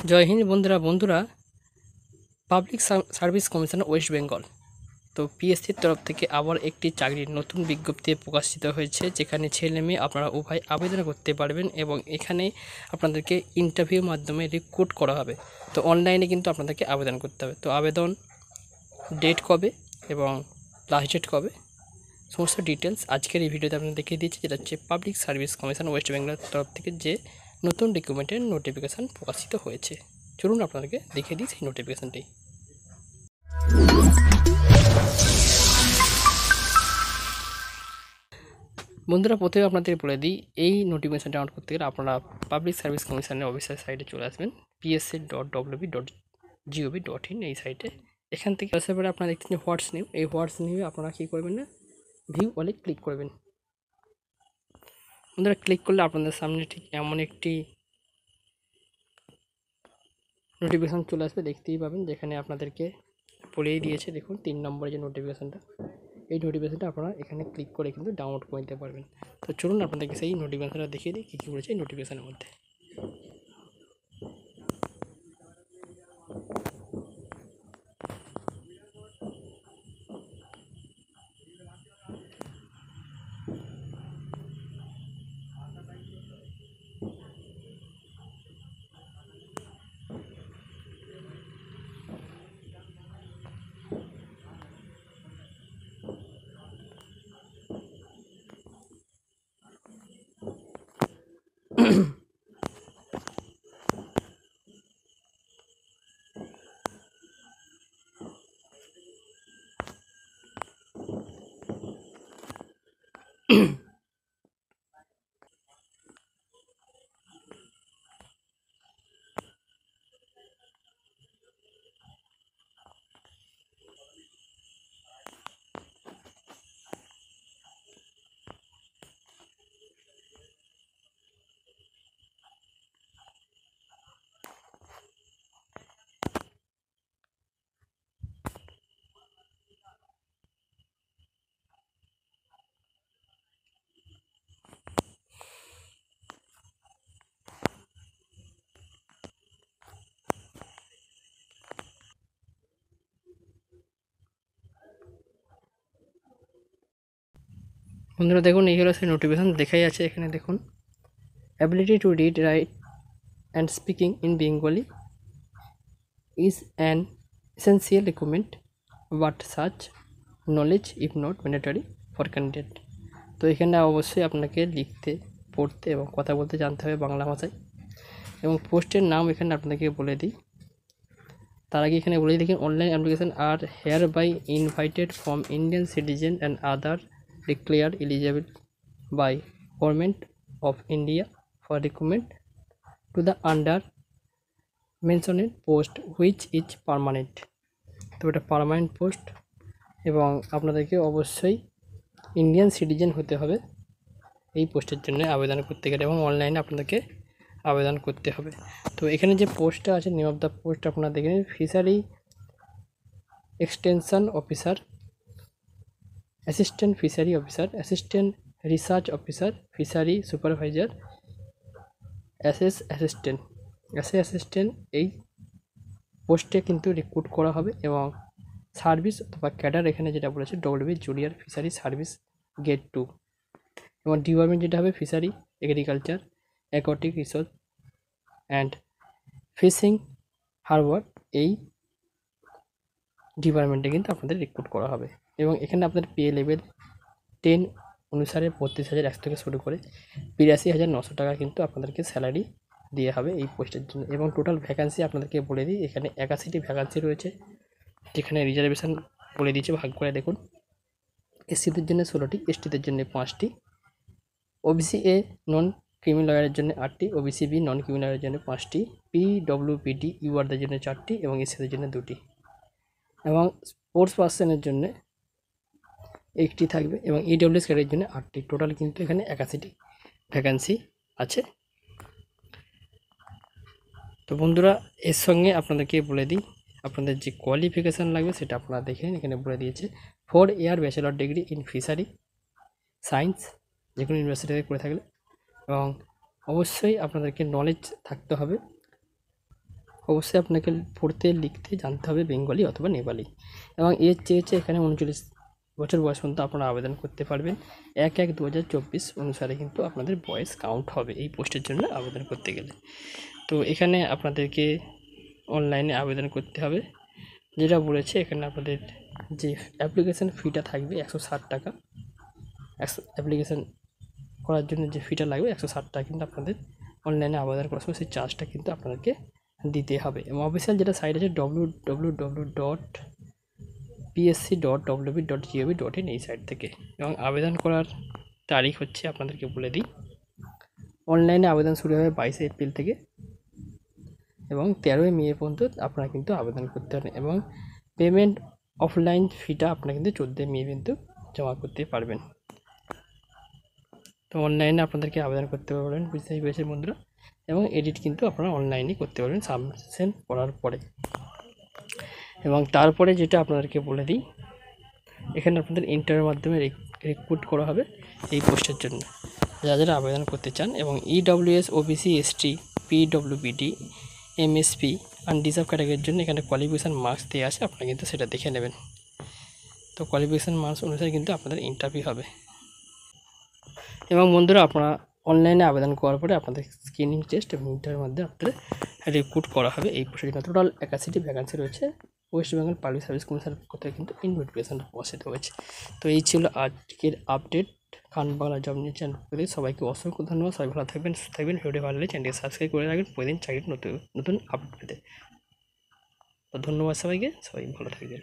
জয় হিন্দ বন্ধুরা public service commission West Bengal তো পিএসসির তরফ থেকে আবার একটি চাকরির নতুন বিজ্ঞপ্তি প্রকাশিত হয়েছে, যেখানে ছেলে মেয়ে আপনারা উভয় আবেদন করতে পারবেন এবং এখানে আপনাদেরকে ইন্টারভিউর মাধ্যমে রিক্রুট করা হবে। তো অনলাইনে কিন্তু আপনাদেরকে আবেদন করতে হবে। তো আবেদন ডেট কবে এবং লাস্ট ডেট কবে, সমস্ত ডিটেলস আজকের এই ভিডিওতে আপনাদের দেখিয়ে দিয়েছি, যেটা হচ্ছে পাবলিক সার্ভিস কমিশন ওয়েস্ট বেঙ্গলের তরফ থেকে যে নতুন রিক্রুটমেন্টের নোটিফিকেশান প্রকাশিত হয়েছে। চলুন আপনাদেরকে দেখিয়ে দিই সেই নোটিফিকেশানটি। বন্ধুরা, প্রথমে আপনাদের বলে দিই, এই নোটিফিকেশান ডাউনলোড করতে গেলে আপনারা পাবলিক সার্ভিস কমিশনের অফিসিয়াল সাইটে চলে আসবেন, psc.wb.gov.in এই সাইটে। এখান থেকে আসার পরে আপনারা দেখছেন হোয়াটস নিউ, এই হোয়াটস নিউয়ে আপনারা কী করবেন না, ভিউ অলে ক্লিক করবেন। বন্ধুরা, ক্লিক করলে আপনাদের সামনে ঠিক এমন একটি নোটিফিকেশান চলে আসবে, দেখতেই পাবেন, যেখানে আপনাদেরকে বলেই দিয়েছে। দেখুন 3 নম্বরে যে নোটিফিকেশানটা, এই নোটিফিকেশানটা আপনারা এখানে ক্লিক করে কিন্তু ডাউনলোড করে নিতে পারবেন। তো চলুন আপনাদেরকে সেই নোটিফিকেশানটা দেখিয়ে দিই কী কী বলেছে এই নোটিফিকেশানের মধ্যে। বন্ধুরা দেখুন, এই হলো সেই নোটিফিকেশান, দেখাই আছে এখানে। দেখুন, ability to read, right and speaking in Bengali is an essential requirement, but such knowledge if not mandatory for candidate। তো এখানে অবশ্যই আপনাকে লিখতে, পড়তে এবং কথা বলতে জানতে হবে বাংলা ভাষায়। এবং পোস্টের নাম এখানে আপনাদেরকে বলে দিই, তার আগে এখানে বলে দেখুন, online application are hereby invited from Indian citizen and other declared eligible by government of India for recruitment to the under মেনশনের পোস্ট হুইচ ইজ পার্মানেন্ট। তো এটা পার্মানেন্ট পোস্ট এবং আপনাদেরকে অবশ্যই ইন্ডিয়ান সিটিজেন হতে হবে এই পোস্টের জন্য আবেদন করতে গেলে, এবং অনলাইনে আপনাদেরকে আবেদন করতে হবে। তো এখানে যে পোস্টটা আছে, নেম অফ দ্য পোস্ট আপনারা দেখে নিন, fishery extension officer, assistant fishery officer, assistant research officer, fishery supervisor, assistant এই পোস্টে কিন্তু রিক্রুট করা হবে। এবং সার্ভিস অথবা ক্যাডার এখানে যেটা বলেছে WB junior fishery service grade 2, এবং ডিপার্টমেন্ট যেটা হবে fishery, agriculture, aquatic resource and fishing harbour, এই ডিপার্টমেন্টে কিন্তু আপনাদের রিক্রুট করা হবে। এবং এখানে আপনাদের পে লেভেল 10 অনুসারে 32,100 থেকে শুরু করে 82,900 টাকা কিন্তু আপনাদেরকে স্যালারি দেওয়া হবে এই পোস্টের জন্য। এবং টোটাল ভ্যাকান্সি আপনাদেরকে বলে দিই, এখানে 81টি ভ্যাকান্সি রয়েছে, যেখানে রিজার্ভেশন বলে দিয়েছে ভাগ করে। দেখুন, এসসিদের জন্য 16টি, এসটিদের জন্য 5টি, ওবিসি এ নন ক্রিমি লয়ারের জন্য 8টি, ওবিসি বি নন ক্রিমি লয়ারের জন্য 5টি, পিডব্লিউবিডি ইউআরদের জন্য 4টি এবং এসসিদের জন্য 2টি, এবং স্পোর্টস পার্সনের জন্য 1টি থাকবে, এবং ইডব্লিউএস ক্যাডারের জন্য 8টি। টোটাল কিন্তু এখানে 81টি ভ্যাকান্সি আছে। তো বন্ধুরা, এর সঙ্গে আপনাদেরকে বলে দিই, আপনাদের যে কোয়ালিফিকেশান লাগবে সেটা আপনারা দেখে নিন, এখানে বলে দিয়েছে 4 year bachelor degree in fishery science, যে কোনো ইউনিভার্সিটি থেকে করে থাকলে, এবং অবশ্যই আপনাদেরকে নলেজ থাকতে হবে অবশ্যই আপনাকে পড়তে লিখতে জানতে হবে বেঙ্গলি অথবা নেপালি, এবং এর চেয়েছে এখানে 39 বছর বয়স পর্যন্ত আপনারা আবেদন করতে পারবেন। 1/1/2024 অনুসারে কিন্তু আপনাদের বয়স কাউন্ট হবে এই পোস্টের জন্য আবেদন করতে গেলে। তো এখানে আপনাদেরকে অনলাইনে আবেদন করতে হবে। যেটা বলেছে এখানে আপনাদের যে অ্যাপ্লিকেশান ফিটা থাকবে 160 টাকা, অ্যাপ্লিকেশান করার জন্য যে ফিটা লাগবে 160 টাকা কিন্তু আপনাদের অনলাইনে আবেদন করার সময় সেই চার্জটা কিন্তু আপনাদেরকে দিতে হবে। এবং অফিসিয়াল যেটা সাইট আছে www.psc.wb.gov.in এই সাইট থেকে। এবং আবেদন করার তারিখ হচ্ছে আপনাদেরকে বলে দিই, অনলাইনে আবেদন শুরু হবে 22 এপ্রিল থেকে এবং 13 মে পর্যন্ত আপনারা কিন্তু আবেদন করতে পারেন। এবং পেমেন্ট অফলাইন ফিটা আপনারা কিন্তু 14 মে কিন্তু জমা করতে পারবেন। তো অনলাইনে আপনাদেরকে আবেদন করতে পারবেন, বুঝতেই পেরেছেন বন্ধুরা। এবং এডিট কিন্তু আপনারা অনলাইনে করতে পারবেন সাবমিশন করার পরে। এবং তারপরে যেটা আপনাদেরকে বলে দিই, এখানে আপনাদের ইন্টারভিউর মাধ্যমে রিক্রুট করা হবে এই পোস্টের জন্য যারা আবেদন করতে চান। এবং EWS, OBC, ST, PWBD, MSP unreserved ক্যাটাগরির জন্য এখানে কোয়ালিফিকেশান মার্কস দেওয়া আছে, আপনারা কিন্তু সেটা দেখে নেবেন। তো কোয়ালিফিকেশান মার্কস অনুসারে কিন্তু আপনাদের ইন্টারভিউ হবে। এবং বন্ধুরা, আপনারা অনলাইনে আবেদন করার পরে আপনাদের স্ক্রিনিং টেস্ট এবং ইন্টারভিউর মধ্যে আপনাদের রিক্রুট করা হবে এই পোস্টের জন্য। টোটাল 81টি ভ্যাকান্সি রয়েছে। ওয়েস্ট বেঙ্গল পাবলিক সার্ভিস কমিশনের পক্ষ থেকে কিন্তু ইনভিটেশন প্রকাশিত হয়েছে। তো এই ছিল আজকের আপডেট খান বাংলা জব নিউজ চ্যানেল থেকে। সবাইকে অসংখ্য ধন্যবাদ। সবাই ভালো থাকবেন, সুস্থ থাকবেন। ভিডিও ভালো লাগলে চ্যানেলকে সাবস্ক্রাইব করে রাখবেন প্রতিদিন চাকরির নতুন আপডেট পেতে। তো ধন্যবাদ সবাইকে, সবাই ভালো থাকবেন।